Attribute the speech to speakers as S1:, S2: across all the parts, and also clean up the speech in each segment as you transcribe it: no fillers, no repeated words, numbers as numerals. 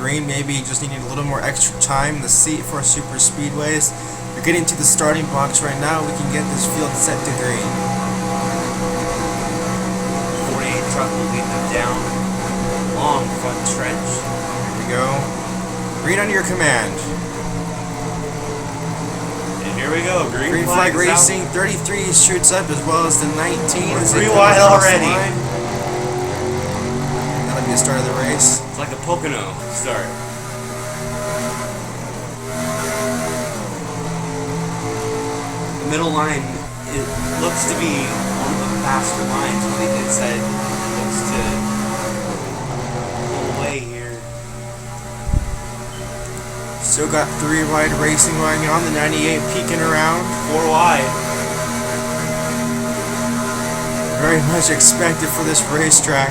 S1: green. Maybe you just needed a little more extra time in the seat for super speedways. You're getting to the starting blocks right now. We can get this field set to green.
S2: 48 truck will lead them down. Long front stretch.
S1: Here we go. Green on your command.
S2: And here we go.
S1: Green flag racing. 33 shoots up as well as the 19.
S2: We're 3 wide already.
S1: That'll be the start of the race.
S2: It's like a Pocono start. The middle line, it looks to be one of the faster lines. I think it said it looks to pull away here.
S1: Still got 3 wide racing going on. The 98 peeking around.
S2: 4 wide.
S1: Very much expected for this racetrack.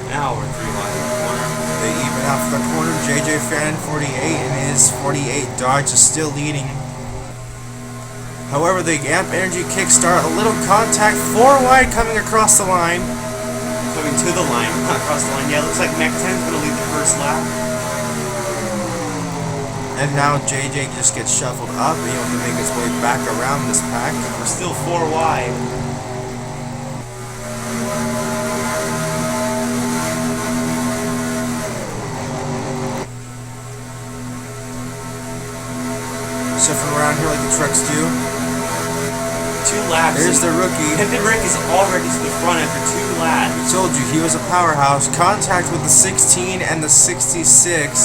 S2: Now we're 3 wide in the corner.
S1: They even out for the corner. JJ Fan 48 and his 48 Dodge is still leading. However, the Amp Energy kickstart, a little contact, 4 wide coming across the line.
S2: Coming to the line, not across the line. Yeah, looks like Mech 10's going to lead the first lap.
S1: And now JJ just gets shuffled up, being able to make his way back around this pack.
S2: We're still 4 wide.
S1: Shuffling around here like the trucks do.
S2: 2 laps.
S1: There's the rookie.
S2: Pimpin' Rick is already to the front after 2 laps.
S1: I told you, he was a powerhouse. Contact with the 16 and the 66.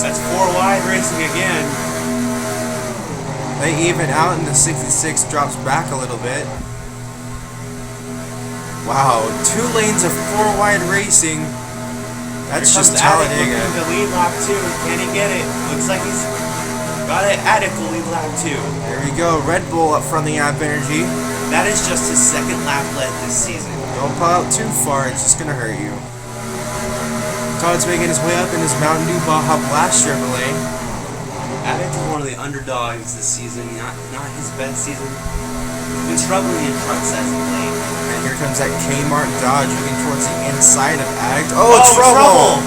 S2: That's 4 wide racing again.
S1: They even out and the 66 drops back a little bit. Wow, 2 lanes of 4 wide racing. That's just Talladega.
S2: The lead lap 2. Can he get it? Looks like he's got it adequately lap 2.
S1: There we go. Red Bull up front the Amp Energy.
S2: That is just his 2nd lap led this season.
S1: Don't pull out too far, it's just gonna hurt you. Todd's making his way up in his Mountain Dew Baja Blast Chevrolet.
S2: Added to one of the underdogs this season, not his best season. He's been struggling in trucks as of late.
S1: And here comes that Kmart Dodge moving towards the inside of Addict. Oh, trouble!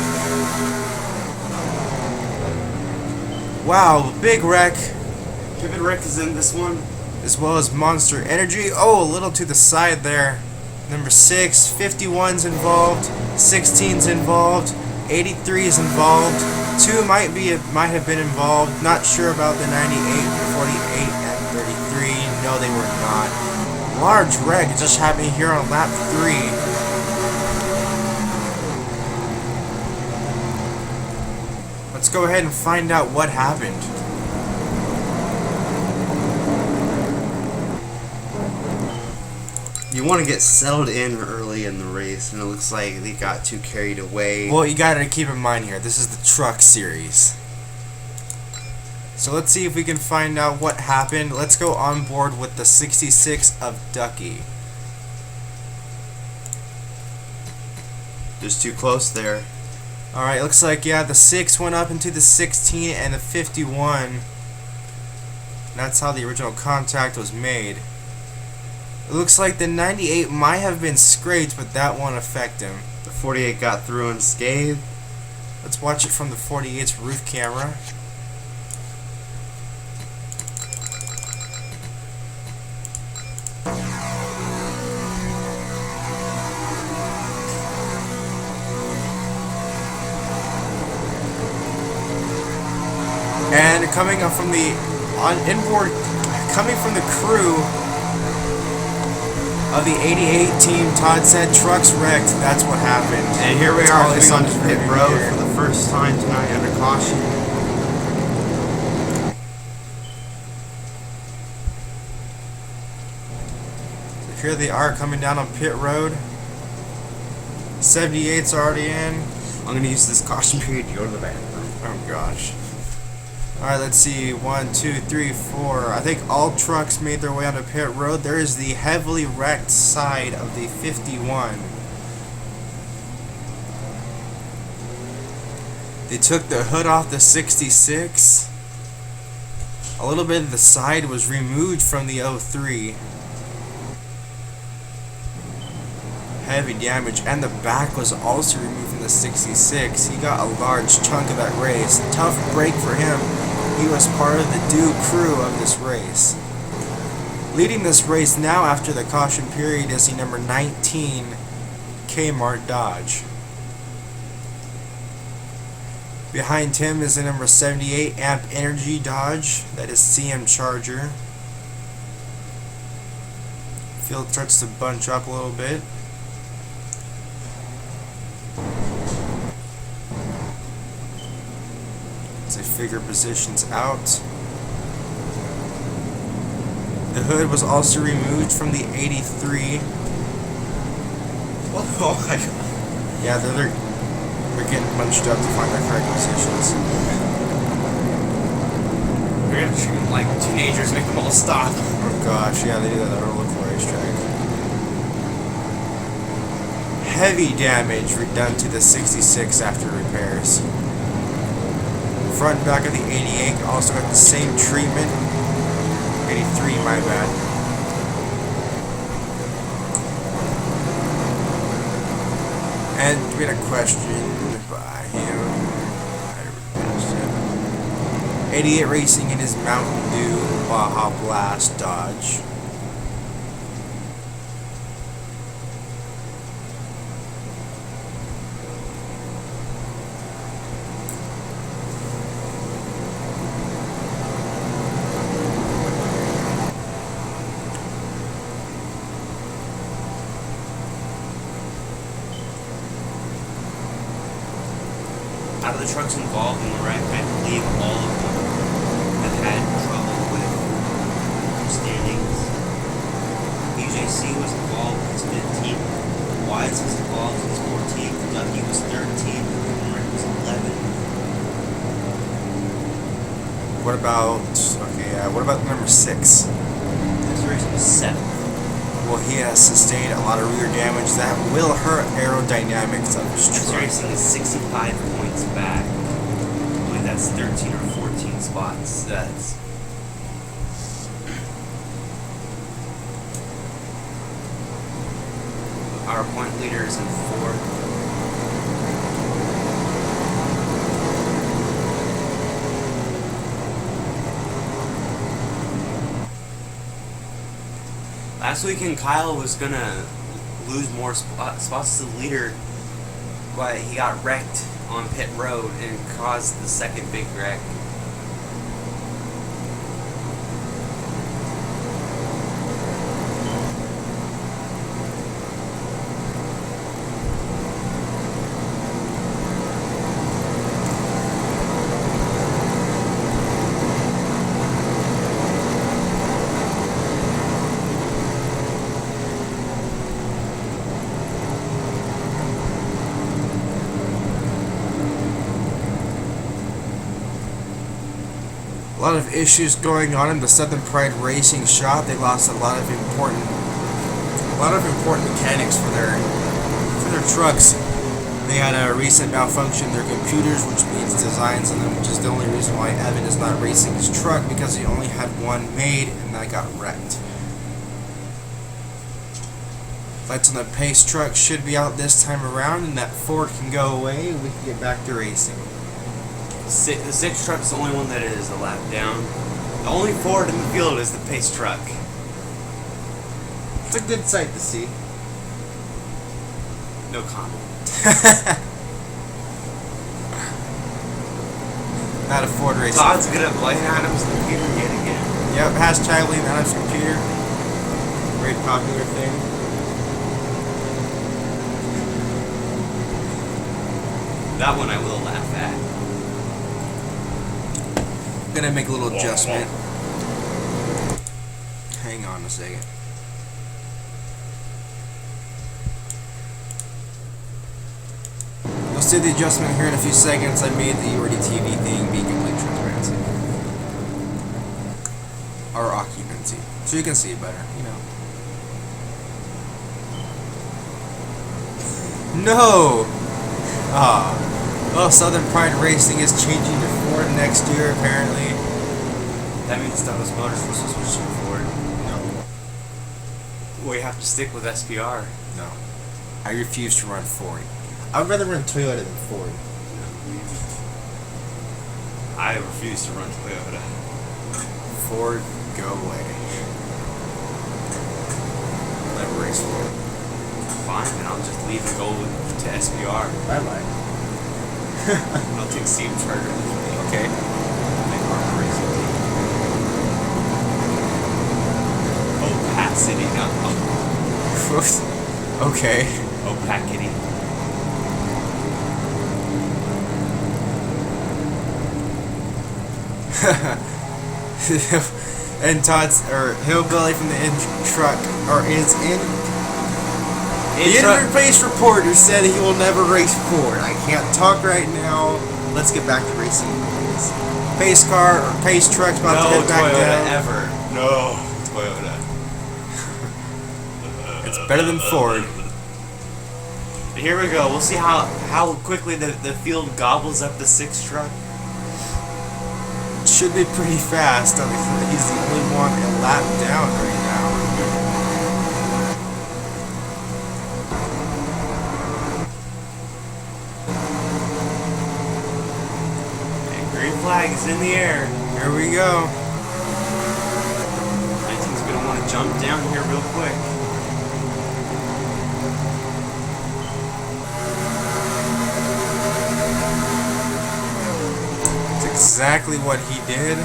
S1: Wow, big wreck.
S2: Pimpin' Rick is in this one.
S1: As well as Monster Energy. Oh, a little to the side there. Number 6, 51's involved, 16's involved, 83 is involved. 2 might have been involved. Not sure about the 98, 48, and 33. No, they were not. Large wreck just happening here on lap 3. Let's go ahead and find out what happened.
S2: You want to get settled in early in the race, and it looks like they got too carried away.
S1: Well, you gotta keep in mind here, this is the truck series. So let's see if we can find out what happened. Let's go on board with the 66 of Ducky.
S2: Just too close there.
S1: Alright, looks like, yeah, the 6 went up into the 16 and the 51. That's how the original contact was made. It looks like the 98 might have been scraped, but that won't affect him.
S2: The 48 got through unscathed.
S1: Let's watch it from the 48's roof camera. And coming up from the coming from the crew of the 88 team, Todd said trucks wrecked. That's what happened.
S2: And here we are coming on pit road for the first time tonight under caution.
S1: So here they are coming down on pit road. 78's already in.
S2: I'm going to use this caution period to go to the bathroom.
S1: Oh gosh. Alright, let's see. 1, 2, 3, 4. I think all trucks made their way onto pit road. There is the heavily wrecked side of the 51. They took the hood off the 66. A little bit of the side was removed from the 03. Heavy damage. And the back was also removed from the the 66. He got a large chunk of that race. Tough break for him. He was part of the Duke crew of this race. Leading this race now after the caution period is the number 19 Kmart Dodge. Behind him is the number 78 Amp Energy Dodge. That is CM Charger. Field starts to bunch up a little bit. As they figure positions out. The hood was also removed from the 83.
S2: Oh my god.
S1: Yeah, they're getting bunched up to find their correct positions.
S2: We're gonna treat them like teenagers, make them all stop.
S1: Oh gosh, yeah, they do that at our local racetrack. Heavy damage done to the 66 after repairs. Front and back of the 88 also got the same treatment. 83, my bad. And we had a question by him. 88 racing in his Mountain Dew Baja Blast Dodge.
S2: Out of the trucks involved in the wreck, I believe all of them have had trouble with standings. EJC was involved in his 15th, Wise was involved in his 14th, Ducky was 13th, and Rick was 11th.
S1: What about, what about number 6?
S2: This race was 7th.
S1: Well, he has sustained a lot of rear damage that will hurt aerodynamics of his
S2: This
S1: truck.
S2: racing is 65 points back. I believe that's 13 or 14 spots. That's our point leader is in 4th. Last weekend, Kyle was gonna lose more spots to the leader, but he got wrecked on pit road and caused the second big wreck.
S1: A lot of issues going on in the Southern Pride Racing shop. They lost a lot of important mechanics for their trucks. They had a recent malfunction in their computers, which means designs on them, which is the only reason why Evan is not racing his truck, because he only had one made and that got wrecked. Lights on the Pace truck should be out this time around, and that Ford can go away and we can get back to racing.
S2: The 6 truck is the only one that is a lap down. The only Ford in the field is the Pace truck.
S1: It's a good sight to see.
S2: No comment.
S1: Not a Ford racing.
S2: Todd's good at Blaine Adams' computer yet again.
S1: Yep, hashtag Blaine Adams' computer. Very popular thing.
S2: That one I will laugh at.
S1: Gonna make a little adjustment. Hang on a second. You'll see the adjustment here in a few seconds. I made the URDTV thing be complete transparency. Or occupancy. So you can see it better, you know. No! Oh, Southern Pride Racing is changing to Ford next year, apparently.
S2: That means Douglas Motors was switch to Ford.
S1: No.
S2: We have to stick with SPR.
S1: No. I refuse to run Ford. I'd rather run Toyota than Ford.
S2: I refuse to run Toyota.
S1: Ford, go away. I'll never race Ford.
S2: Fine, then I'll just leave and go to SPR.
S1: Bye-bye.
S2: I'll take Steam Charger.
S1: Okay.
S2: Make our racing team. Opacity, not
S1: Okay.
S2: opacity.
S1: And Todd's or Hillbilly from the truck the in-race reporter said he will never race Ford. I can't talk right now. Let's get back to racing. Pace car or pace truck's about to head back
S2: Toyota
S1: down.
S2: ever. No Toyota.
S1: It's better than Ford.
S2: Here we go. We'll see how quickly the field gobbles up the 6 truck.
S1: Should be pretty fast. He's the only one a lap down right now.
S2: And green flag is in the air.
S1: Here we go.
S2: 19's gonna want to jump down here real quick.
S1: Exactly what he did.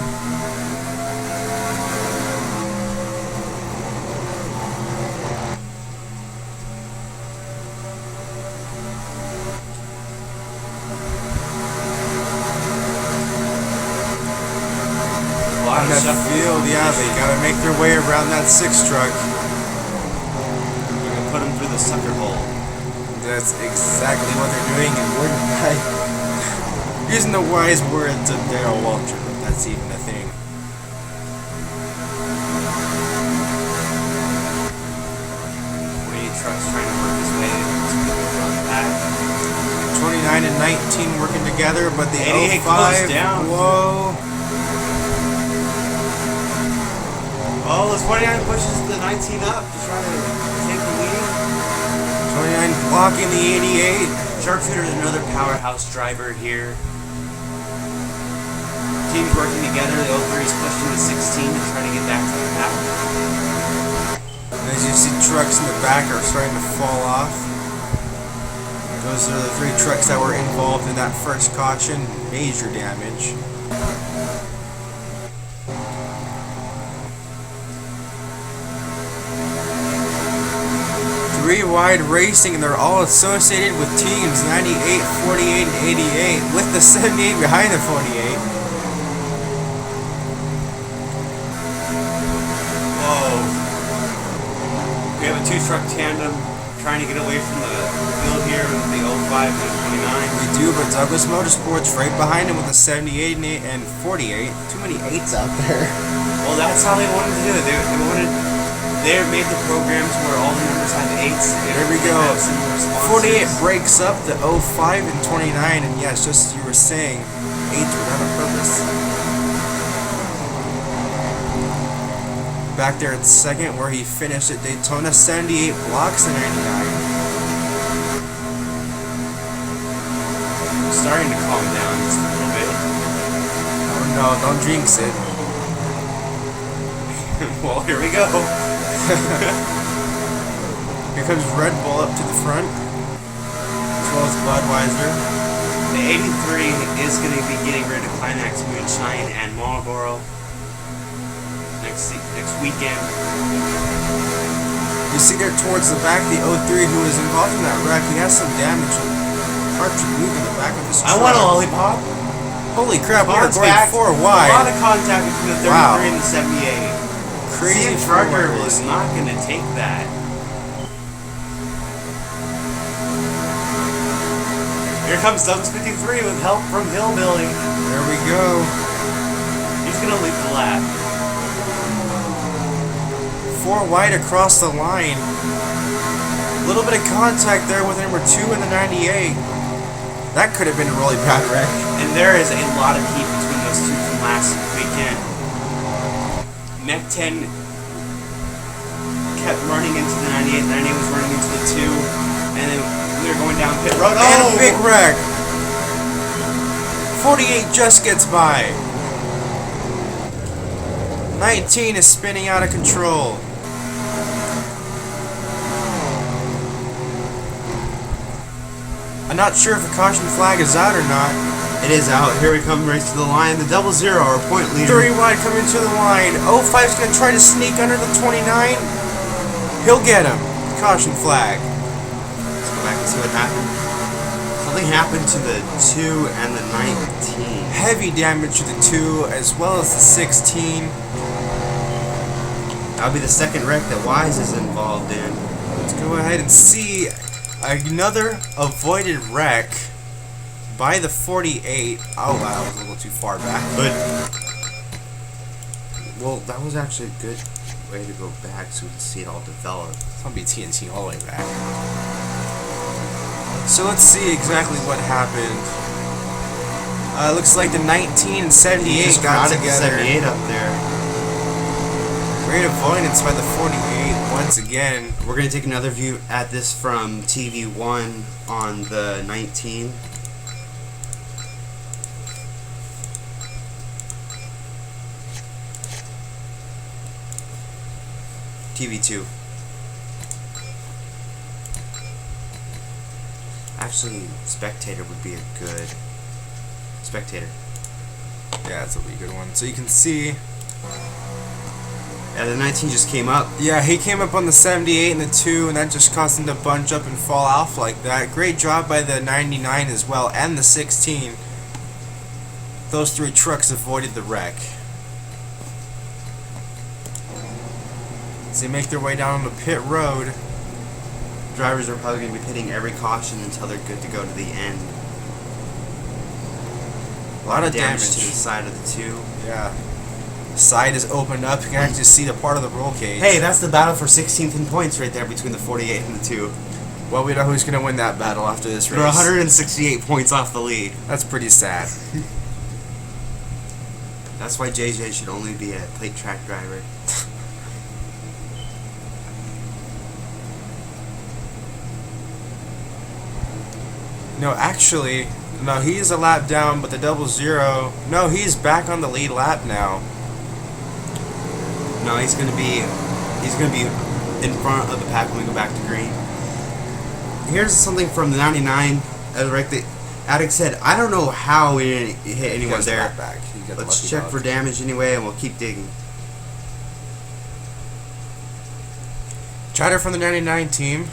S1: On that field, yeah, they gotta make their way around that 6 truck.
S2: We're gonna put them through the sucker hole.
S1: That's exactly what they're doing, and we're using the wise words of Darrell Waltrip, if that's even a thing.
S2: Trucks trying to work his way to the front back.
S1: 29 and 19 working together, but the
S2: 88
S1: 05,
S2: closed down.
S1: whoa.
S2: Oh, the 29 pushes the 19 up to try to take the lead.
S1: 29 blocking the 88.
S2: Sharpshooter is another powerhouse driver here. Teams working together. The 03 is pushing the 16 to try to get back to the pack.
S1: As you see, trucks in the back are starting to fall off. Those are the 3 trucks that were involved in that first caution. Major damage. Three wide racing, and they're all associated with teams 98, 48, and 88, with the 78 behind the 48.
S2: We have a 2-truck tandem trying to get away from the field here with the 05 and the 29.
S1: We do, but Douglas Motorsports right behind him with the 78 and 48. Too many 8s out there.
S2: Well, that's how they wanted to do it. They made the programs where all the numbers have 8s.
S1: There we go. 48 breaks up the 05 and 29, and yes, just as you were saying, 8s were done on purpose. Back there at second, where he finished at Daytona, 78 blocks the 99.
S2: Starting to calm down just a little bit.
S1: Oh no, don't jinx it.
S2: Well, here we go.
S1: Here comes Red Bull up to the front, as well as Budweiser.
S2: The 83 is going to be getting rid of Climax Moonshine and Marlboro next weekend.
S1: You see there towards the back, the 03 who was involved in that wreck, he has some damage with parts removed in the back of his truck.
S2: I want a lollipop.
S1: Holy crap, we are going
S2: Contact.
S1: 4
S2: A
S1: wide.
S2: lot of contact between the 33
S1: Wow.
S2: and the 78.
S1: Crazy
S2: Charger
S1: forward
S2: was
S1: racing.
S2: not going to take that. Here comes Douglas 53 with help from Hillbilly.
S1: There we go.
S2: He's going to lead the lap.
S1: 4 wide across the line. A little bit of contact there with number 2 in the 98. That could have been a really bad wreck.
S2: And there is a lot of heat between those two from last weekend. Mech 10 kept running into the 98. The 98 was running into the 2. And then they're going down pit road.
S1: And a big wreck. 48 just gets by. 19 is spinning out of control. I'm not sure if the caution flag is out or not.
S2: It is out. Here we come, race to the line. The 00, our point leader.
S1: 3 wide coming to the line. 05's going to try to sneak under the 29. He'll get him. Caution flag.
S2: Let's go back and see what happened. Something happened to the 2 and the 19.
S1: Heavy damage to the 2 as well as the 16.
S2: That'll be the second wreck that Wise is involved in.
S1: Let's go ahead and see another avoided wreck by the 48. Oh wow, that was a little too far back.
S2: But, well, that was actually a good way to go back so we can see it all develop.
S1: It's gonna be TNT all the way back. So let's see exactly what happened. Looks like the 19 and 78
S2: just
S1: got
S2: got
S1: together.
S2: 78 up there.
S1: Great avoidance by the 48 once again.
S2: We're going to take another view at this from TV1 on the 19. TV2. Actually, spectator would be a good spectator.
S1: Yeah, that's a really good one. So you can see.
S2: Yeah, the 19 just came up.
S1: Yeah, he came up on the 78 and the 2, and that just caused him to bunch up and fall off like that. Great job by the 99 as well, and the 16. Those 3 trucks avoided the wreck. As they make their way down on the pit road.
S2: Drivers are probably going to be pitting every caution until they're good to go to the end.
S1: A lot of
S2: damage
S1: damage
S2: to the side of the 2.
S1: Yeah. The side is opened up. You can actually see the part of the roll cage.
S2: Hey, that's the battle for 16th in points right there between the 48 and the 2.
S1: Well, we know who's going to win that battle after this race.
S2: They're 168 points off the lead.
S1: That's pretty sad.
S2: That's why JJ should only be a plate track driver.
S1: No, actually, no, he's a lap down, but the 00, no, he's back on the lead lap now.
S2: No, he's gonna be in front of the pack when we go back to green. Here's something from the 99. Like the addict said, I don't know how we didn't hit anyone there. Let's check for damage anyway, and we'll keep digging.
S1: Chatter from the 99 team.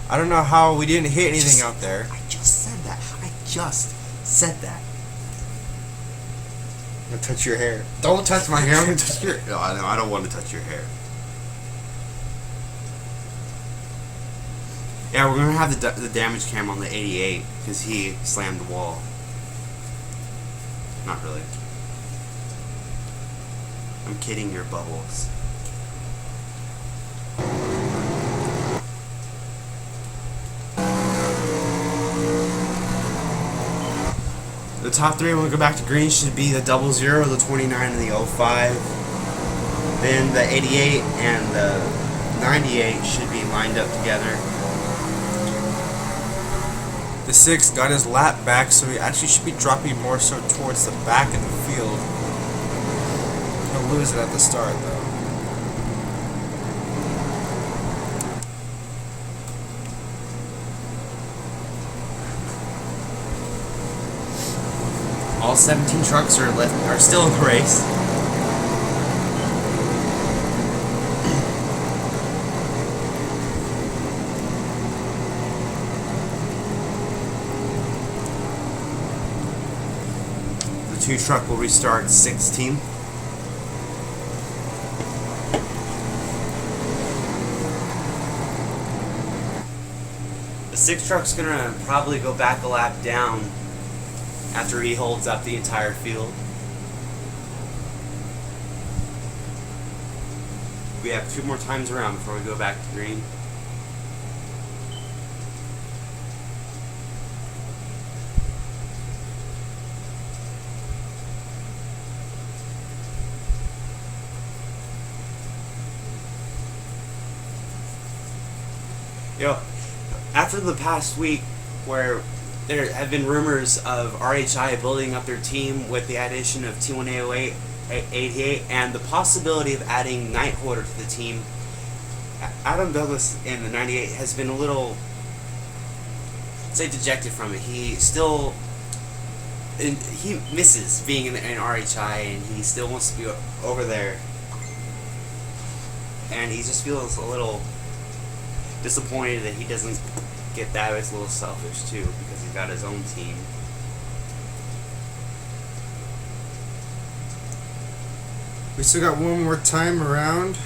S1: I don't know how we didn't hit anything out there.
S2: I just said that. I just said that.
S1: I'm gonna touch your hair.
S2: Don't touch my hair. I'm gonna touch your. No, I don't want to touch your hair. Yeah, we're gonna have the damage cam on the 88 because he slammed the wall. Not really. I'm kidding your bubbles. The top 3 when we go back to green should be the 00, the 29, and the 05. Then the 88 and the 98 should be lined up together.
S1: The 6 got his lap back, so he actually should be dropping more so towards the back of the field. He'll lose it at the start, though.
S2: All 17 trucks are still in the race. The 2 truck will restart 16th. The 6 truck's gonna probably go back a lap down after he holds up the entire field. We have 2 more times around before we go back to green. You know, after the past week where there have been rumors of RHI building up their team with the addition of T1808 88 and the possibility of adding Night Hoarder to the team, Adam Douglas in the 98 has been a little, say, dejected from it. He still, he misses being in RHI, and he still wants to be over there, and he just feels a little disappointed that he doesn't get that. It's a little selfish too, because he's got his own team.
S1: We still got one more time around.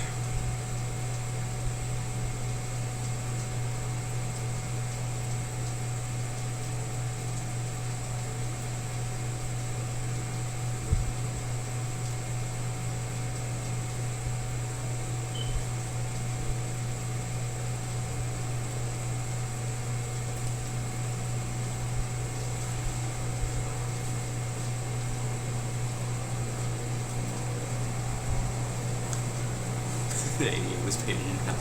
S2: It was painted in hell.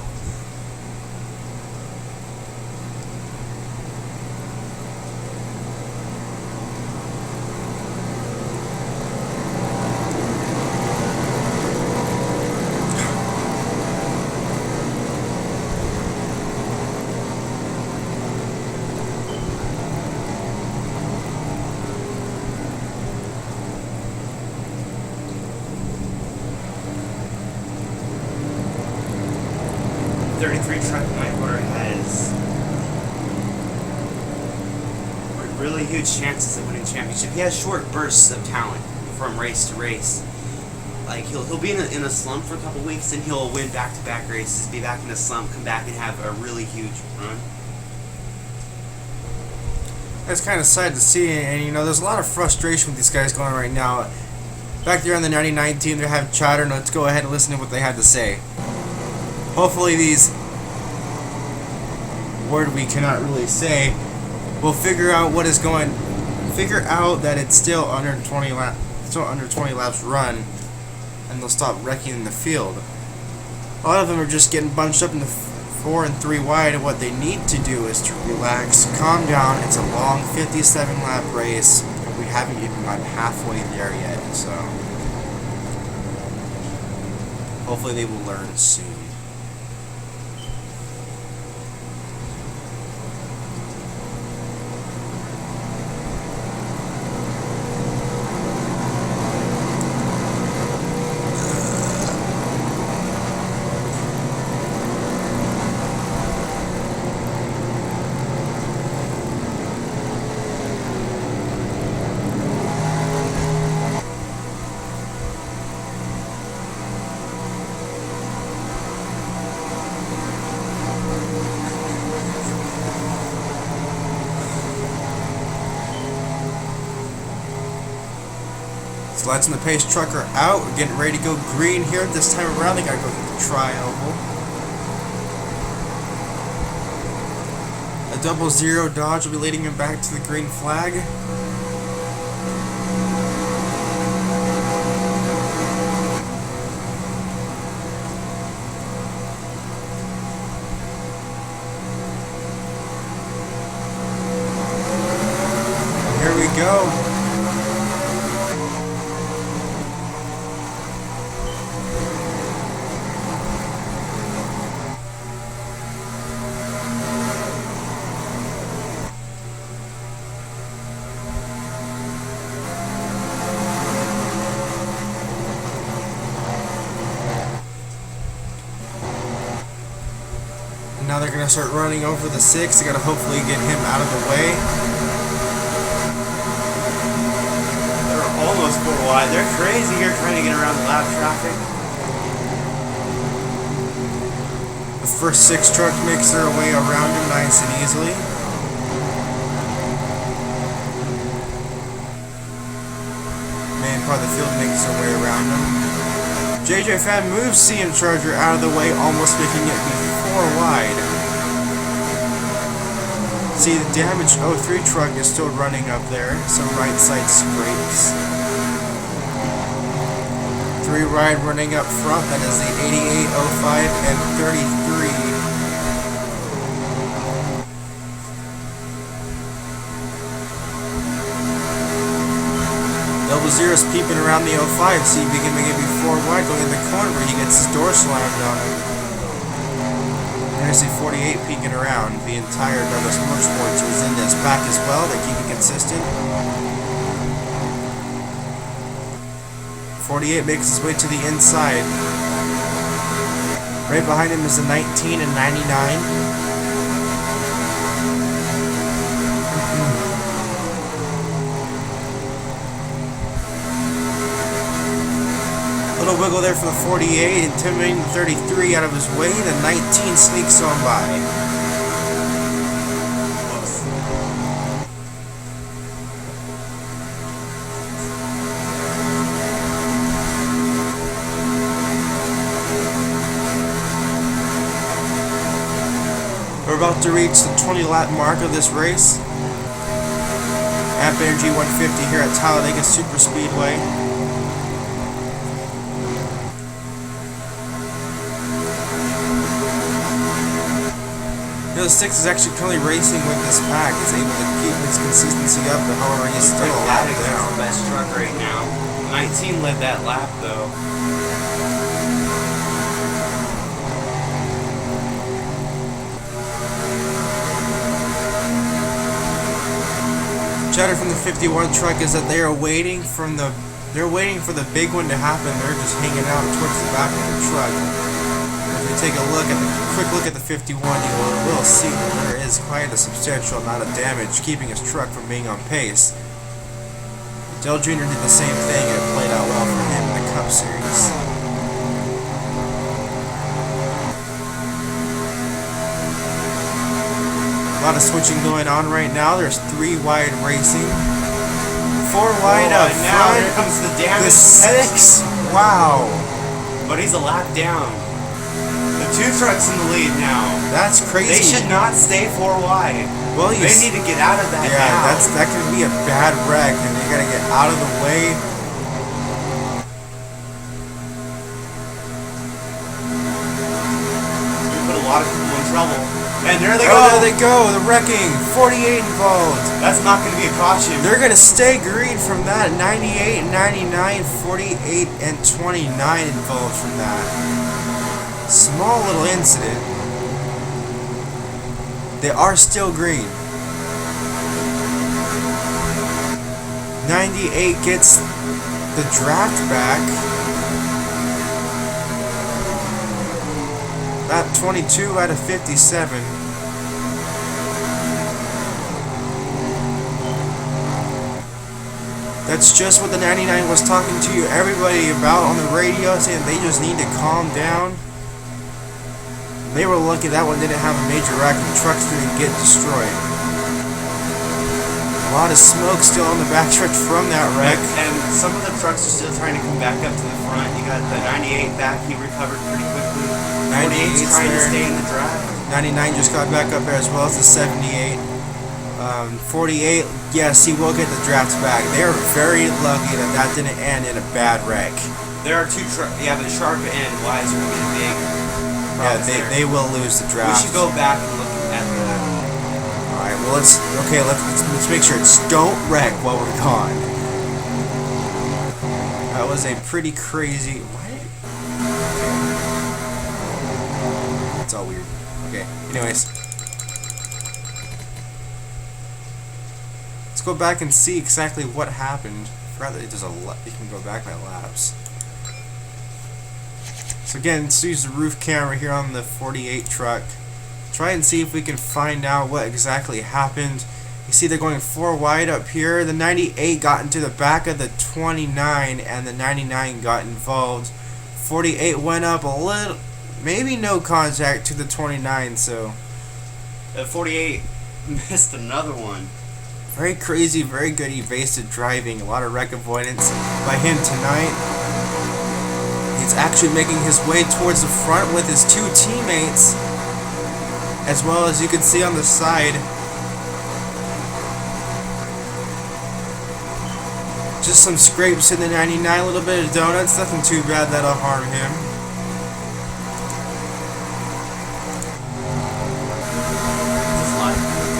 S2: Truck Night Hoarder has really huge chances of winning the championship. He has short bursts of talent from race to race. Like he'll be in a slump for a couple weeks, and he'll win back-to-back races, be back in a slump, come back and have a really huge run.
S1: That's kind of sad to see, and you know, there's a lot of frustration with these guys going on right now. Back there on the 99 team, they're having chatter. Now let's go ahead and listen to what they had to say. Hopefully these word we cannot really say, we'll figure out what is going, figure out that it's still under 20 laps run, and they'll stop wrecking the field. A lot of them are just getting bunched up in the 4 and 3 wide, and what they need to do is to relax, calm down. It's a long 57 lap race, and we haven't even gotten halfway there yet, so hopefully they will learn soon. So lights on the pace truck are out. We're getting ready to go green here. This time around, they gotta go through the tri-oval. A 00 Dodge will be leading him back to the green flag. Here we go. Now they're going to start running over the 6. They got to hopefully get him out of the way.
S2: They're almost 4 wide. They're crazy here trying to get around the lap traffic.
S1: The first 6 trucks makes their way around him nice and easily. Main part of the field makes their way around him. JJ Fan moves CM Charger out of the way, almost making it be 4 wide. See, the damaged 03 truck is still running up there. Some right side scrapes. 3 wide running up front. That is the 88, 05, and 33. Double Zero's peeping around the 05, see if he can maybe 4 wide going in the corner where he gets his door slammed on him. And I see 48 peeking around. The entire Douglas Motorsports was in this back as well. They're keeping consistent. 48 makes his way to the inside. Right behind him is the 19 and 99. Little wiggle there for the 48, intimidating the 33 out of his way. The 19 sneaks on by. We're about to reach the 20 lap mark of this race. Amp Energy 150 here at Talladega Super Speedway. The 6 is actually currently racing with this pack. He's able to keep his consistency up, but however he's still a lap down.
S2: The best truck right now. 19 led that lap though.
S1: Chatter from the 51 truck is that they are waiting for the big one to happen. They're just hanging out towards the back of the truck. If you take a quick look at the 51, you will see that there is quite a substantial amount of damage keeping his truck from being on pace. Dell Jr. did the same thing and it played out well for him in the Cup Series. A lot of switching going on right now. There's 3 wide racing. 4 wide up
S2: now
S1: front.
S2: here comes the damage.
S1: The 6. Wow.
S2: But he's a lap down. The 2 trucks in the lead now.
S1: That's crazy.
S2: They should not stay 4 wide.
S1: Well,
S2: they need to get out of that now.
S1: That could be a bad wreck, and they gotta get out of the way.
S2: We put a lot of people in trouble. And there they go.
S1: Oh, there they go. The wrecking. 48 involved.
S2: That's not going to be a caution.
S1: They're going to stay green from that. 98, 99, 48, and 29 involved from that. Small little incident. They are still green. 98 gets the draft back. Lap 22 out of 57. That's just what the 99 was talking to you everybody about on the radio, saying they just need to calm down. They were lucky that one didn't have a major wreck and the trucks didn't get destroyed. A lot of smoke still on the backstretch from that wreck.
S2: And some of the trucks are still trying to come back up to the front. You got the 98 back, he recovered pretty quickly.
S1: 98's
S2: trying
S1: there.
S2: to stay in the drive.
S1: 99 just got back up there as well as the 78. 48, yes, he will get the drafts back. They are very lucky that that didn't end in a bad wreck.
S2: There are 2 trucks. Yeah, but Sharp and Wise are going to be big.
S1: Yeah, they will lose the draft.
S2: We should go back and look at that.
S1: Alright, well let's make sure it's don't wreck while we're gone. That was a pretty crazy. What? It's all weird. Okay, anyways. Let's go back and see exactly what happened. I forgot that you can go back by laps. So again, let's use the roof camera here on the 48 truck. Try and see if we can find out what exactly happened. You see they're going 4 wide up here. The 98 got into the back of the 29 and the 99 got involved. 48 went up a little, maybe no contact to the 29, so.
S2: The 48 missed another one.
S1: Very crazy, very good evasive driving. A lot of wreck avoidance by him tonight. He's actually making his way towards the front with his 2 teammates, as well as you can see on the side. Just some scrapes in the 99, a little bit of donuts, nothing too bad that'll harm him.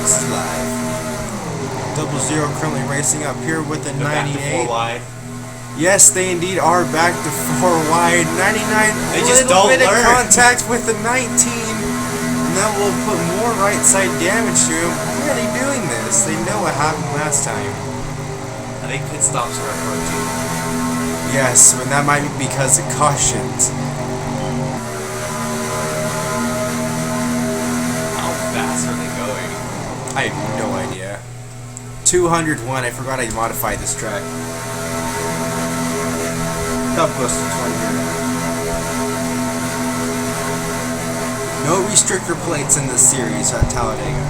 S1: This is live. Double Zero currently racing up here with the 98.
S2: 4 wide.
S1: Yes, they indeed are back to 4 wide. 99,
S2: They just
S1: little
S2: don't
S1: bit of
S2: learn.
S1: contact with the 19. And that will put more right side damage to him. Why are they doing this? They know what happened last time.
S2: I think pit stops are approaching.
S1: Yes, but that might be because of cautions.
S2: How fast are they going?
S1: I have no idea. 201, I forgot I modified this track. How close to 20. No restrictor plates in this series at Talladega.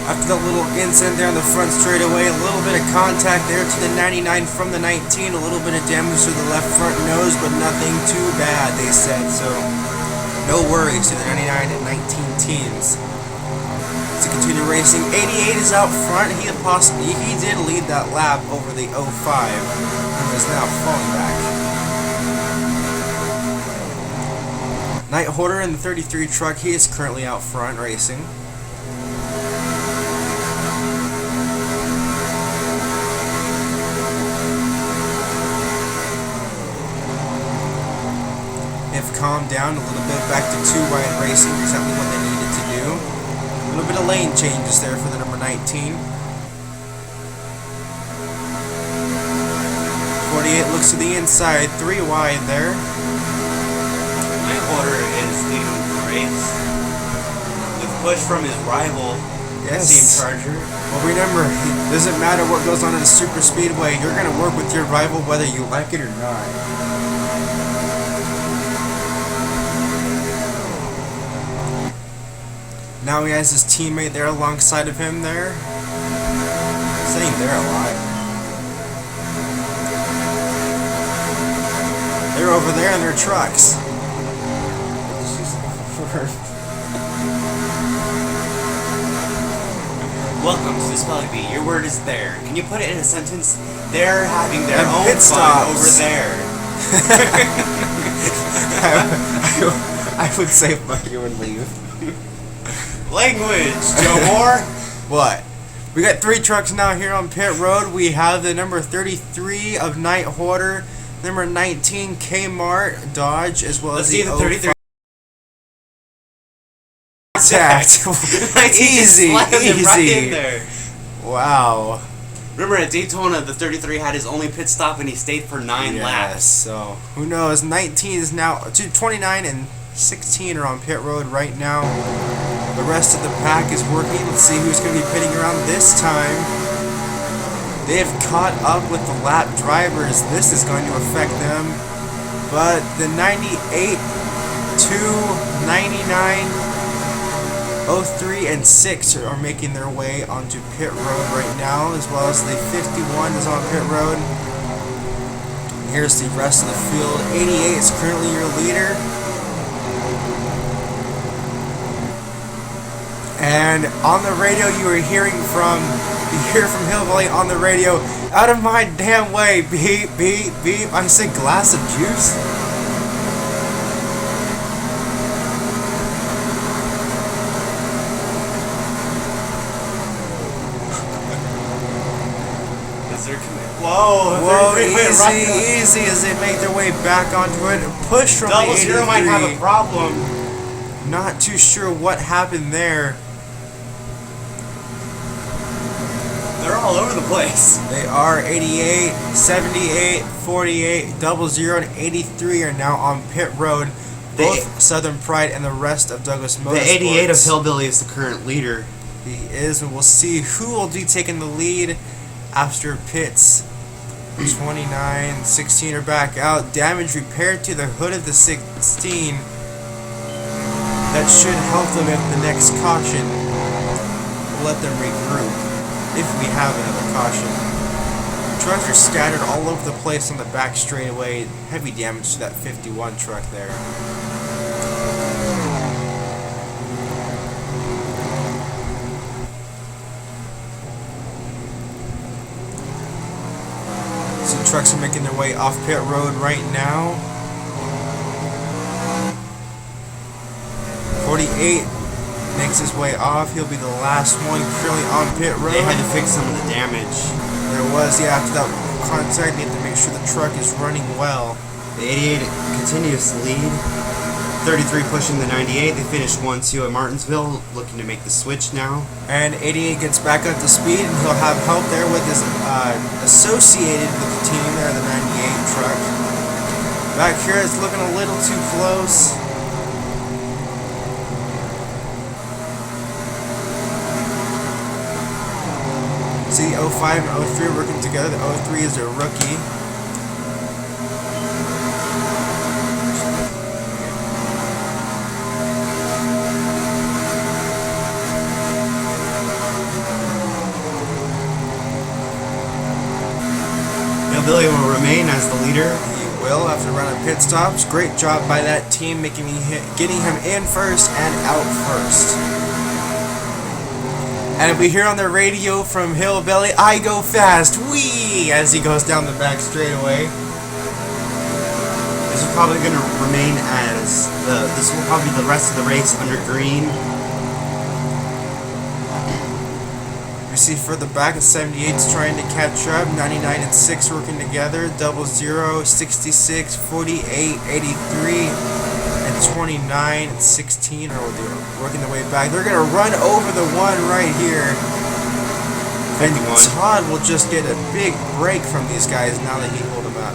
S1: After that little incident there on the front straightaway, a little bit of contact there to the 99 from the 19, a little bit of damage to the left front nose, but nothing too bad, they said. So, no worries to the 99 and 19 teams. To continue racing, 88 is out front. He did lead that lap over the 05 and is now falling back. Night Hoarder in the 33 truck, he is currently out front racing. Have calmed down a little bit, back to 2 wide racing, exactly what they needed to do. A little bit of lane changes there for the number 19. 48 looks to the inside, 3 wide there.
S2: My order is leading the race. With push from his rival,
S1: Yes.
S2: Team Charger.
S1: Well, remember, it doesn't matter what goes on in a super speedway. You're going to work with your rival whether you like it or not. Now he has his teammate there alongside of him there. Saying there a lot. They're over there in their trucks.
S2: Welcome to the Spelling Bee. Your word is there. Can you put it in a sentence? They're having their
S1: And
S2: own
S1: pit
S2: fun
S1: stops.
S2: over there.
S1: I would say fuck you and leave.
S2: Language, Joe Moore.
S1: What? We got 3 trucks now here on pit road. We have the number 33 of Night Hoarder, number 19 Kmart Dodge, as well
S2: Let's
S1: as
S2: see the 33.
S1: Contact. Easy,
S2: Right in
S1: easy.
S2: there.
S1: Wow.
S2: Remember at Daytona, the 33 had his only pit stop and he stayed for 9
S1: Yes,
S2: laps.
S1: so who knows? 19 is now 29 and 16 are on pit road right now. The rest of the pack is working. Let's see who's going to be pitting around this time. They have caught up with the lap drivers. This is going to affect them. But the 98, 2, 99, 03, and 6 are making their way onto pit road right now, as well as the 51 is on pit road. Here's the rest of the field. 88 is currently your leader. And on the radio you hear from Hill Valley on the radio, out of my damn way, beep, beep, beep. I said glass of juice. Whoa, easy as they make their way back onto it. Push from the 83.
S2: 00 might have a problem.
S1: Not too sure what happened there.
S2: They're all over the place.
S1: They are 88, 78, 48, 00, and 83 are now on pit road. Both Southern Pride and the rest of Douglas Motorsports.
S2: The 88 of Hillbilly is the current leader.
S1: He is, and we'll see who will be taking the lead after pits. 29, 16 are back out. Damage repaired to the hood of the 16. That should help them at the next caution. We'll let them regroup if we have another caution. Trucks are scattered all over the place on the back straightaway. Heavy damage to that 51 truck there. So trucks are making their way off pit road right now. 48 makes his way off. He'll be the last one currently on pit road.
S2: They had to fix some of the damage.
S1: There was, yeah, after that contact, they had to make sure the truck is running well.
S2: The 88 continues to lead. 33 pushing the 98. They finished 1-2 at Martinsville, looking to make the switch now.
S1: And 88 gets back up to speed, and he'll have help there with his associated with the team there, the 98 truck. Back here, it's looking a little too close. See, 05 and 03 working together. The 03 is a rookie.
S2: Billy will remain as the leader.
S1: He will after running pit stops. Great job by that team, getting him in first and out first. And we hear on the radio from Hillbilly, "I go fast, wee!" as he goes down the back straightaway.
S2: This is probably going to remain as this will probably be the rest of the race under green.
S1: We see further back, 78's trying to catch up. 99 and 6 working together. 00, 66, 48, 83, and 29 and 16 are working their way back. They're going to run over the one right here.
S2: 51.
S1: And Todd will just get a big break from these guys now that he pulled them up.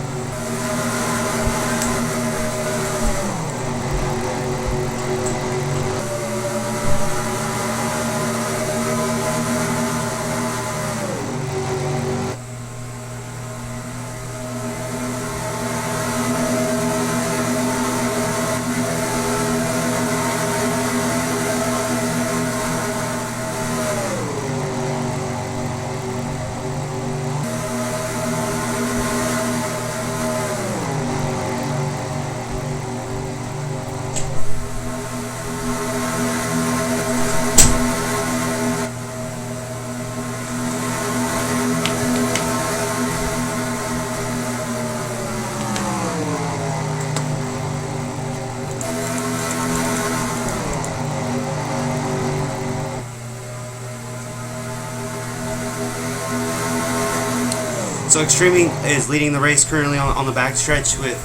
S2: So Extremely is leading the race currently on the backstretch with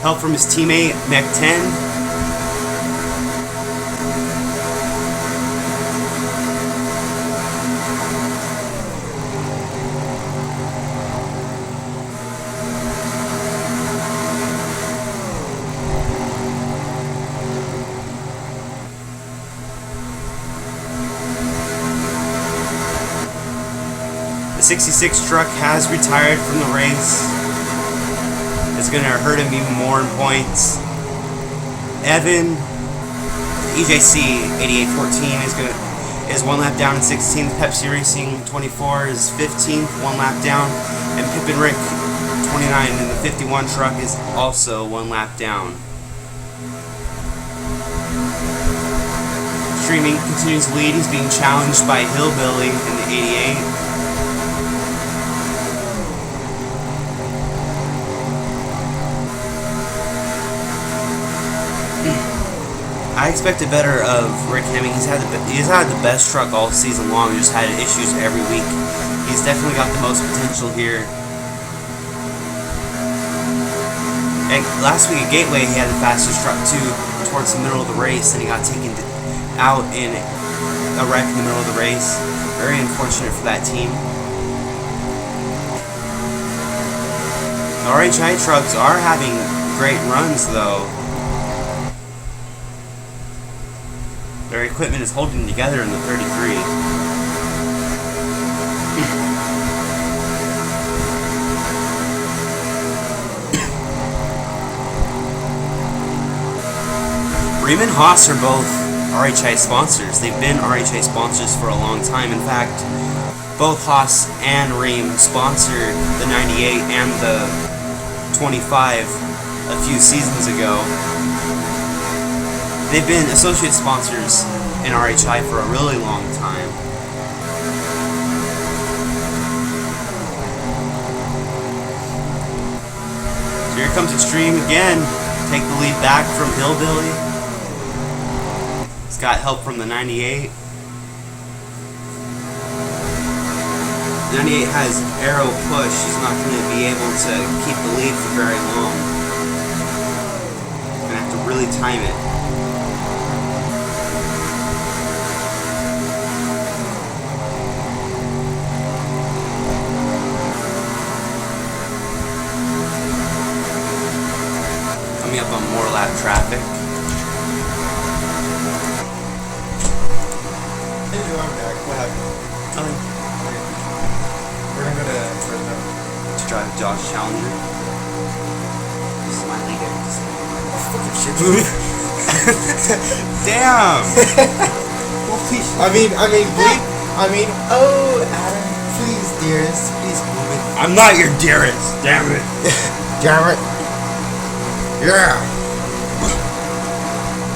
S2: help from his teammate, Mech 10. The 66 truck has retired from the race. It's going to hurt him even more in points. Evan, EJC 8814 is one lap down in 16th. Pepsi Racing 24 is 15th, one lap down. And Pippin Rick 29 in the 51 truck is also one lap down. Streaming continues to lead. He's being challenged by Hillbilly in the 88. I expected better of Rick Hemming. He's had the best truck all season long. Just had issues every week. He's definitely got the most potential here. And last week at Gateway, he had the fastest truck too towards the middle of the race, and he got taken out in a wreck in the middle of the race. Very unfortunate for that team. The RHI trucks are having great runs though. Their equipment is holding together in the 33. Ream and Haas are both RHI sponsors. They've been RHI sponsors for a long time. In fact, both Haas and Ream sponsored the 98 and the 25 a few seasons ago. They've been associate sponsors in RHI for a really long time. So here comes Extreme again. Take the lead back from Hillbilly. He's got help from the 98. 98 has arrow push. He's not going to be able to keep the lead for very long. Going to have to really time it. Coming up on more lap traffic.
S1: Hey, I'm back. What happened?
S2: Nothing.
S1: We're gonna go to Fresno.
S2: To drive a Dodge Challenger. This is my leader.
S1: Fucking shit movie.
S2: Damn!
S1: Oh, Adam, please, dearest, please move it.
S2: I'm not your dearest. Damn it.
S1: Damn it. Yeah.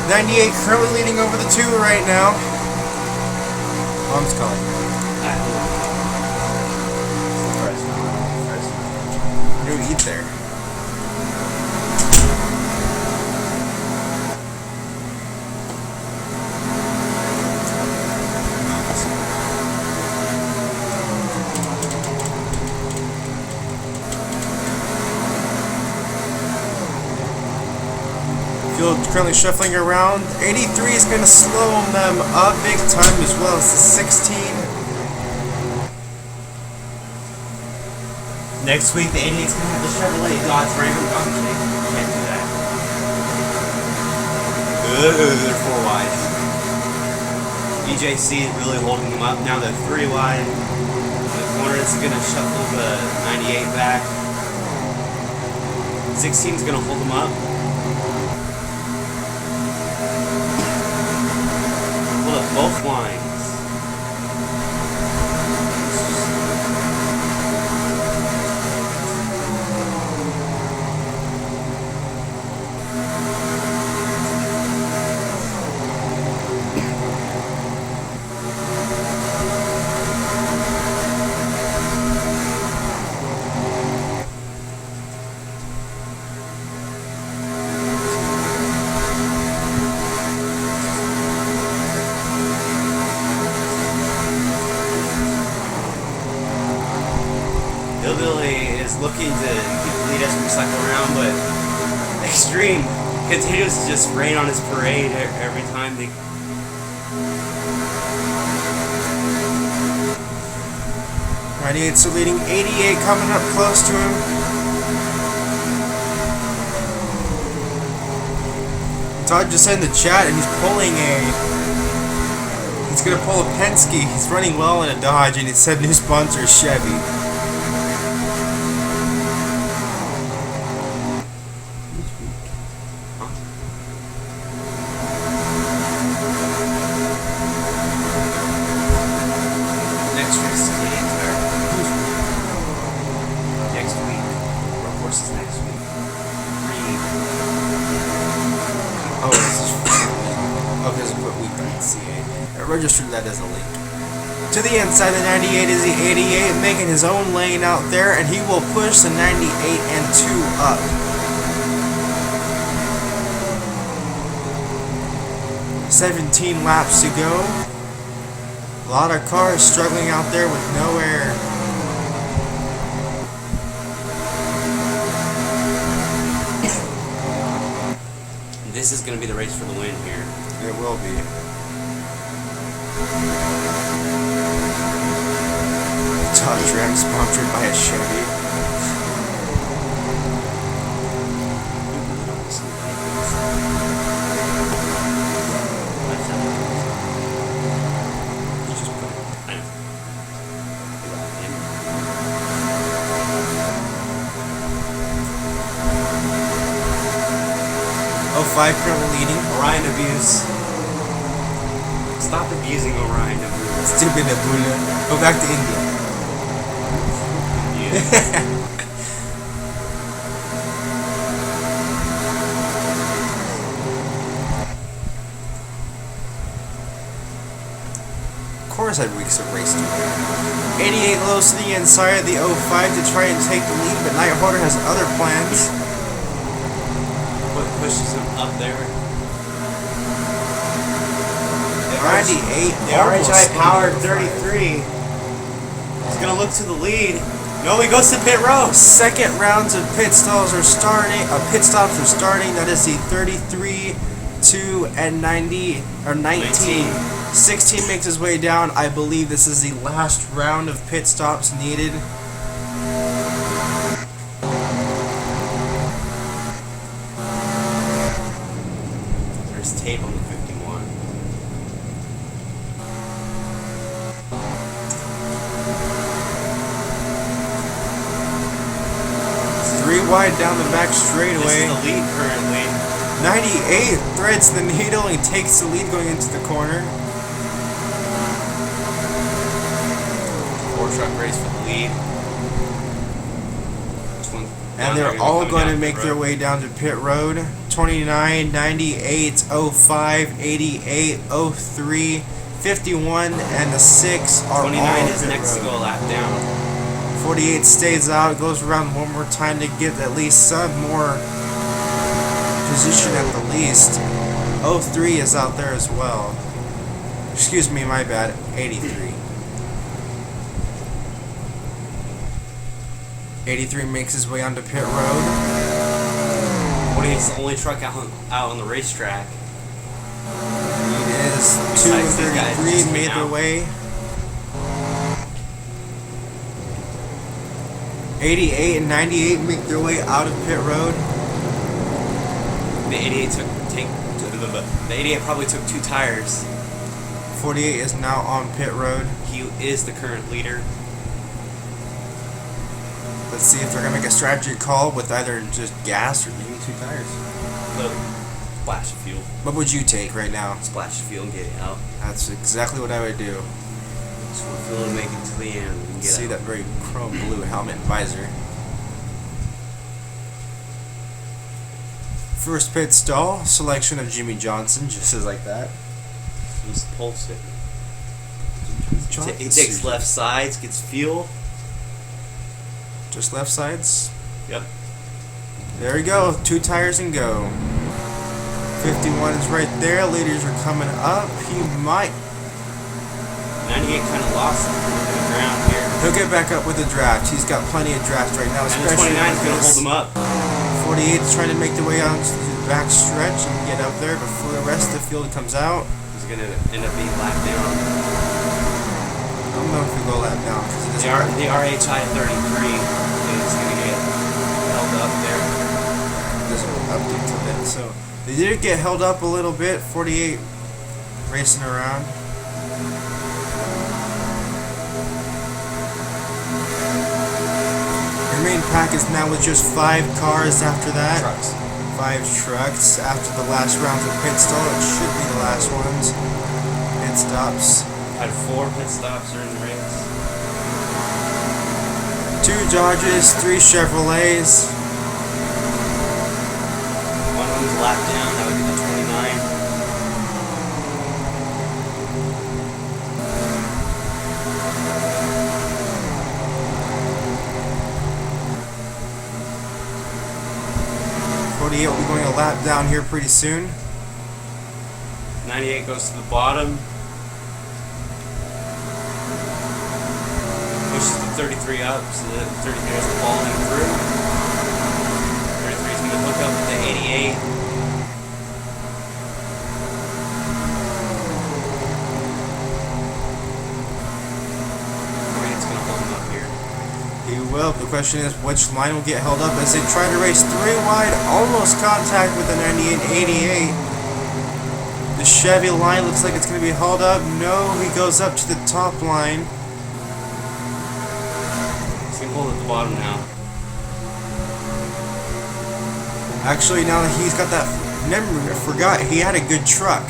S1: 98 currently leading over the 2 right now. Mom's calling. What do we eat there? Field currently shuffling around. 83 is going to slow them up big time as well. It's the 16.
S2: Next week, the 88's going to have the Chevrolet Dodge Ram. Can't do that. They're 4 wide. EJC is really holding them up. Now they're 3 wide. The corner is going to shuffle the 98 back. 16 is going to hold them up. Pull up both lines. Hillbilly is looking to keep the lead as we cycle around, but Extreme continues to just rain on his parade every time they.
S1: 98 still leading. 88 coming up close to him. Todd just said in the chat, and he's pulling he's gonna pull a Penske. He's running well in a Dodge, and it said new sponsor is Chevy. Registered that as a link. To the inside, the 98 is the 88, making his own lane out there, and he will push the 98 and 2 up. "17 laps to go. A lot of cars struggling out there with no air.
S2: This is going to be the race for the win here.
S1: It will be. Dodge Ram sponsored by a Chevy. Oh, 5 currently leading.
S2: Orion abuse. Stop abusing Orion abuse.
S1: Stupid Abula. Go back to India. Of course I'd weeks of race to win. 88 lows to the inside of the 05 to try and take the lead, but Nighthawk has other plans.
S2: What pushes him up there?
S1: 98.
S2: The RHI powered 33. He's gonna look to the lead. No, he goes to pit row.
S1: Second rounds of pit stops are starting. Pit stops are starting. That is the 33, 2, and 90 or 19. 16 makes his way down. I believe this is the last round of pit stops needed.
S2: There's tape on the 51.
S1: Three wide down the back straightaway.
S2: This is the lead currently.
S1: 98 threads the needle and takes the lead going into the corner.
S2: Four-truck race for the lead.
S1: And they're all going to make their way down to pit road. 29, 98, 05, 88, 03, 51, and the 6 are
S2: 29
S1: all
S2: is
S1: pit
S2: next
S1: road.
S2: to go a lap down.
S1: 48 stays out, goes around one more time to get at least some more position at the least. 03 is out there as well. Excuse me, my bad. 83. 83 makes his way onto pit road.
S2: 48 is the only truck out on the racetrack.
S1: It is 2 and
S2: Besides these guys
S1: 33
S2: just
S1: made
S2: came
S1: their
S2: out.
S1: way. 88 and 98 make their way out of pit road.
S2: The 88 the 88 probably took 2 tires.
S1: 48 is now on pit road.
S2: He is the current leader.
S1: Let's see if they're going to make a strategy call with either just gas or maybe 2 tires.
S2: Look, splash of fuel.
S1: What would you take right now?
S2: Splash of fuel and get it out.
S1: That's exactly what I would do.
S2: Just want fuel to make it to the end and get
S1: See
S2: out.
S1: that very chrome blue helmet and visor. First pit stall, selection of Jimmy Johnson, just as like that.
S2: He's the pole sticker.
S1: Johnson.
S2: He takes left sides, gets fuel.
S1: Just left sides.
S2: Yep.
S1: There we go. 2 tires and go. 51 is right there. Leaders are coming up. He might.
S2: 98 kind of lost in the ground here.
S1: He'll get back up with the draft. He's got plenty of draft right now.
S2: And the
S1: Especially
S2: 29 is going to
S1: this.
S2: hold him up.
S1: 48 is trying to make their way out to the back stretch and get up there before the rest of the field comes out.
S2: He's going to end up being lapped down.
S1: I don't know if we go lap down.
S2: The RHI 33 is going to get held up there.
S1: Doesn't update to that. So they did get held up a little bit. 48 racing around. Your main pack is now with just 5 cars after that.
S2: Trucks.
S1: 5 trucks after the last round of pit stall. It should be the last ones. Pit stops.
S2: Had 4 pit stops during the race.
S1: 2 Dodges, 3 Chevrolets.
S2: One of them's lapped down. That would be the 29.
S1: Will be going a lap down here pretty soon.
S2: 98 goes to the bottom. Pushes the 33 up, so the 33 is falling through. 33 is going to hook up with the 88. It's going to hold him up here.
S1: He will. The question is which line will get held up as they try to race 3 wide, almost contact with the 98 88. The Chevy line looks like it's going to be held up. No, he goes up to the top line.
S2: He's going to hold at the bottom now.
S1: Actually, now that he's got that, never forgot he had a good truck.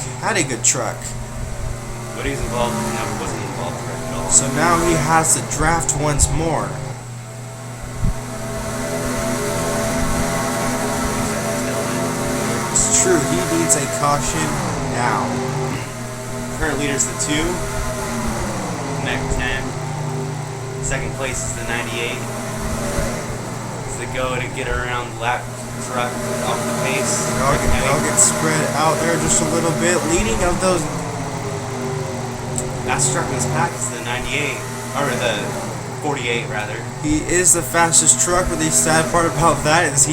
S1: But
S2: he's involved, never wasn't involved at all.
S1: So now he has to draft once more. It's true, he needs a caution now.
S2: Current leader's the 2. Mech 10. Second place is the 98. As they go to get around the lap truck off the pace.
S1: They'll get spread out there just a little bit. Leading of those
S2: Fastest truck in this pack is the 98, or the 48 rather.
S1: He is the fastest truck, but the sad part about that is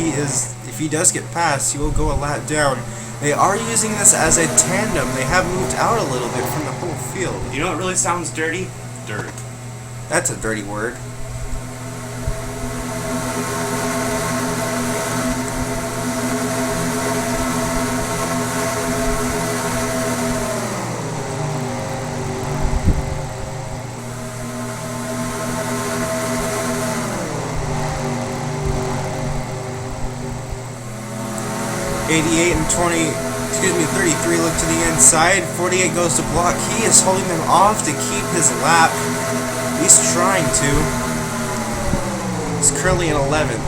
S1: if he does get passed, he will go a lap down. They are using this as a tandem. They have moved out a little bit from the whole field.
S2: You know what really sounds dirty? Dirt.
S1: That's a dirty word. '88 and 33 look to the inside. 48 goes to block. He is holding them off to keep his lap. He's trying to. He's currently in 11th.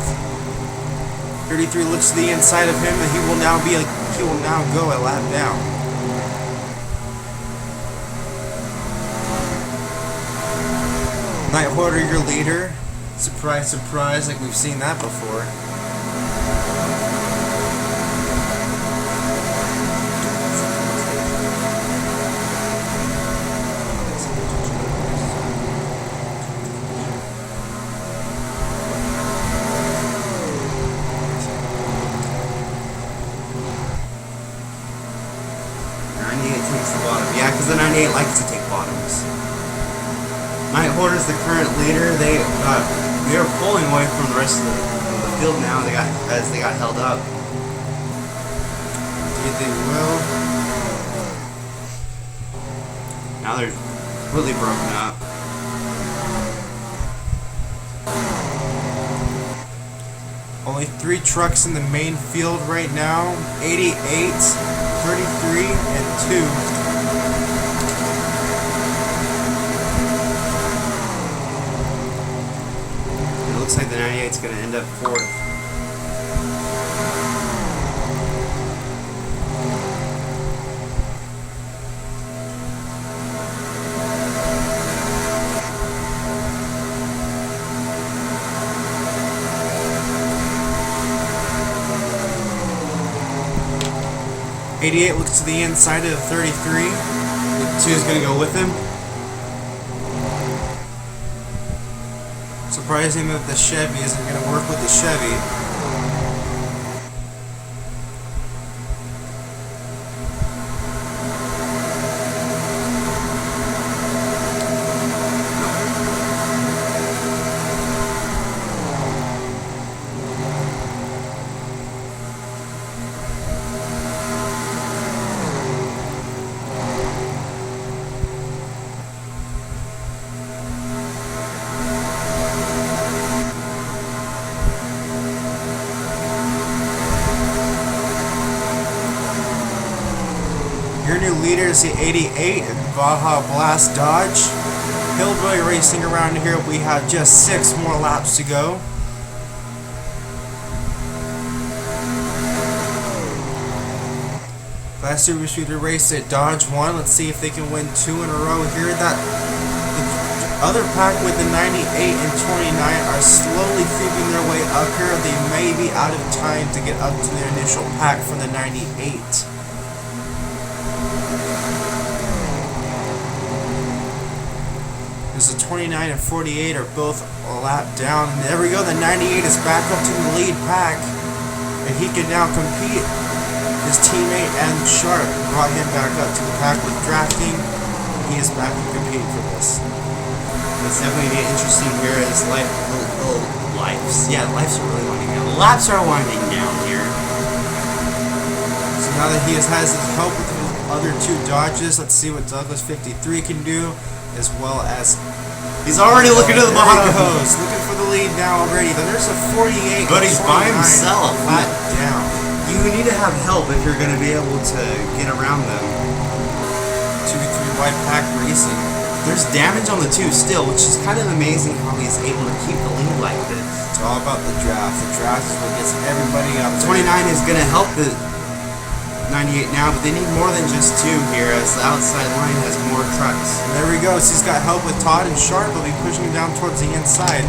S1: 33 looks to the inside of him, and he will now go a lap down. Night Hoarder, your leader. Surprise, surprise, like we've seen that before.
S2: Yeah, because the 98 likes to take bottoms. Night Hoarder's the current leader. They are pulling away from the rest of the field now. As they got held up.
S1: They will.
S2: Now they're completely broken up.
S1: Only 3 trucks in the main field right now. 88, 33, and 2.
S2: Looks like the 98's going to end up 4th.
S1: '88 looks to the inside of the 33.
S2: The 2 is going to go with him.
S1: Surprising that the Chevy isn't going to work with the Chevy. Your new leader is the 88 Baja Blast Dodge. Hillbilly racing around here. We have just 6 more laps to go. Last year we should have raced at Dodge 1. Let's see if they can win 2 in a row here. That the other pack with the 98 and 29 are slowly creeping their way up here. They may be out of time to get up to their initial pack for the 98. There's the 29 and 48 are both a lap down. And there we go. The 98 is back up to the lead pack. And he can now compete. His teammate and Sharp brought him back up to the pack with drafting. He is back to compete for this.
S2: It's definitely interesting here as lives. Yeah, lives are really winding down. The laps are winding down here.
S1: So now that he has his help with the other 2 Dodges, let's see what Douglas 53 can do. As well as
S2: he's already looking to the bottom.
S1: Goes looking for the lead now already. Then there's a 48.
S2: But he's by himself.
S1: Flat down.
S2: You need to have help if you're going to be able to get around them.
S1: 2-3 wide pack racing.
S2: There's damage on the 2 still, which is kind of amazing how he's able to keep the lead like this.
S1: It's all about the draft. The draft is what gets everybody up.
S2: 29 is going to help the 98 now, but they need more than just 2 here as the outside line has more trucks.
S1: And there he goes. He's got help with Todd and Sharp. They'll be pushing him down towards the inside.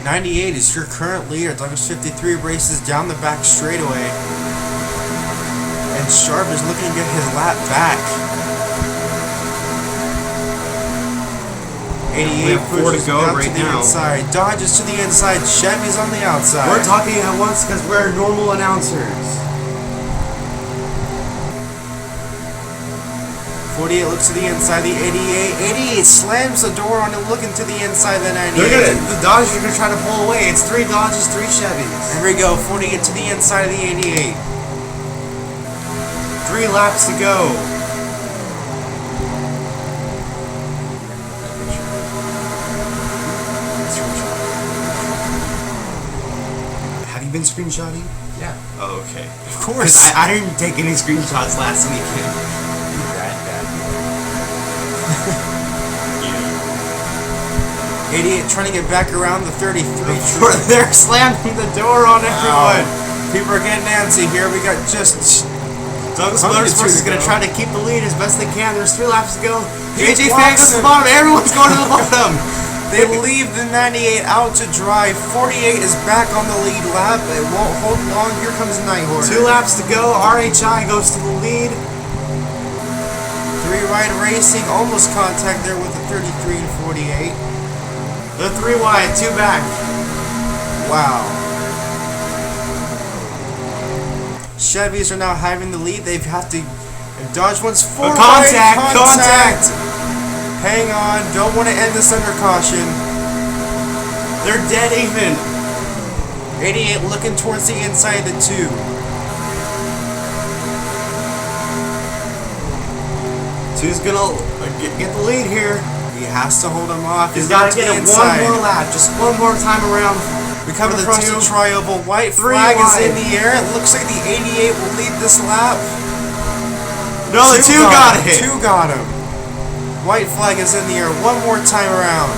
S1: 98 is your current leader. Douglas 53 races down the back straightaway. And Sharp is looking to get his lap back. 88 pushes out to the inside. Dodges to the inside. Chevy's on the outside.
S3: We're talking at once because we're normal announcers.
S1: 48 looks to the inside, the 88. 88 slams the door on it, looking to the inside, the 98.
S3: The Dodgers are going to try to pull away. It's 3 Dodges, 3 Chevys.
S1: There we go, 48 to the inside of the 88.
S3: 3 laps to go. Have you been screenshotting?
S1: Yeah.
S3: Oh, okay.
S1: Of course.
S3: I didn't take any screenshots last weekend.
S1: 88 trying to get back around the 33.
S3: They're slamming the door on everyone.
S1: People are getting antsy here. We got just
S3: Douglas Motorsports is going to try to keep the lead as best they can. There's 3 laps to go.
S1: JJ
S3: Fang at the bottom. Everyone's going to the bottom.
S1: They leave the 98 out to dry. 48 is back on the lead lap. It won't hold long. Here comes Nighthorse.
S3: 2 laps to go. RHI goes to the lead.
S1: 3 Ride Racing almost contact there with the 33 and 48.
S3: The 3 wide, 2 back.
S1: Wow. Chevys are now having the lead. They have to dodge once forward.
S3: Contact.
S1: Hang on. Don't want to end this under caution.
S3: They're dead even.
S1: 88 looking towards the inside of the 2.
S3: Two's gonna get the lead here.
S1: He has to hold him off.
S3: He's got to get it one more lap, just one more time around.
S1: We come to the 2 tri-oval. White flag is in the air. It looks like the 88 will lead this lap.
S3: No, the 2 got it.
S1: 2 got him. White flag is in the air. One more time around.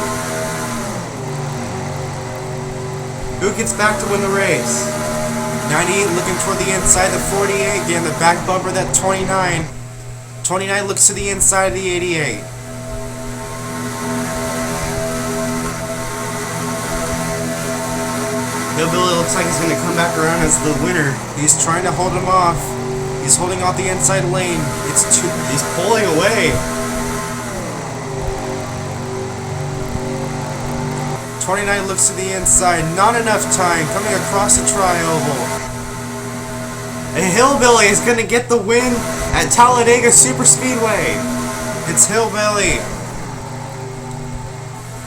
S3: Who gets back to win the race?
S1: 98 looking toward the inside. The 48 getting the back bumper. That 29. 29 looks to the inside of the 88.
S3: Hillbilly looks like he's going to come back around as the winner.
S1: He's trying to hold him off. He's holding off the inside lane.
S3: He's pulling away.
S1: 29 looks to the inside. Not enough time. Coming across the tri-oval.
S3: And Hillbilly is going to get the win at Talladega Superspeedway.
S1: It's Hillbilly.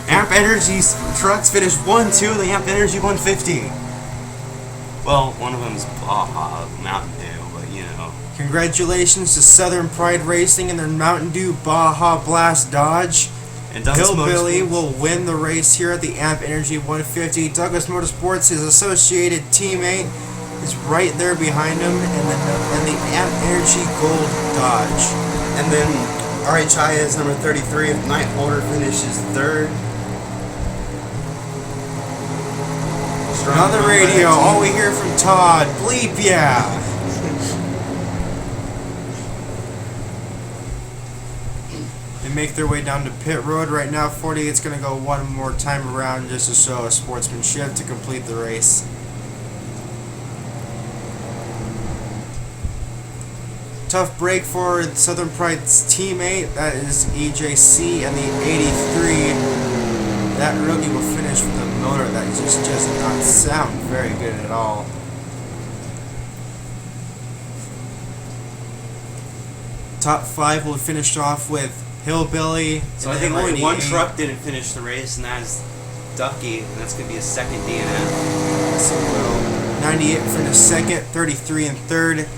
S3: Amp Energy's trucks finished 1-2 in the Amp Energy 150. Well, one of them's Baja Mountain Dew, but you know.
S1: Congratulations to Southern Pride Racing and their Mountain Dew Baja Blast Dodge.
S3: And Douglas
S1: Hillbilly
S3: Motorsports
S1: will win the race here at the Amp Energy 150. Douglas Motorsports, his associated teammate, is right there behind him, and the Amp Energy Gold Dodge.
S3: And then RHI is number 33. If Nighthorse finishes 3rd.
S1: On the radio, all we hear from Todd, bleep yeah. They make their way down to pit road right now. 48's going to go one more time around just to show sportsmanship to complete the race. Tough break for Southern Pride's teammate. That is EJC, and the 83. That rookie will finish with a motor that just does not sound very good at all. Top 5 will finish off with Hillbilly.
S3: So I think only one truck didn't finish the race, and that is Ducky, and that's going to be a second DNF.
S1: So, 98 finished 2nd, 33 and 3rd.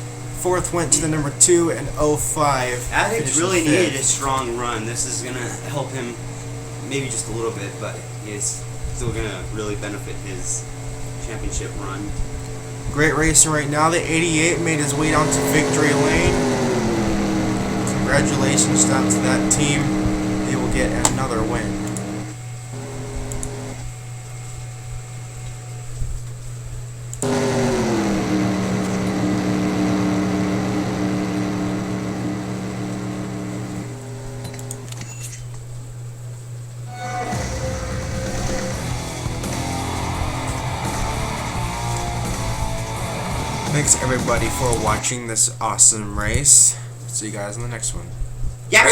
S1: 4th went to the number 2, and 05.
S3: Addict really needed a strong run. This is going to help him. Maybe just a little bit, but it's still going to really benefit his championship run.
S1: Great racing right now. The 88 made his way down to victory lane. Congratulations down to that team. They will get another win. Thanks everybody for watching this awesome race. See you guys in the next one.
S3: Yeah,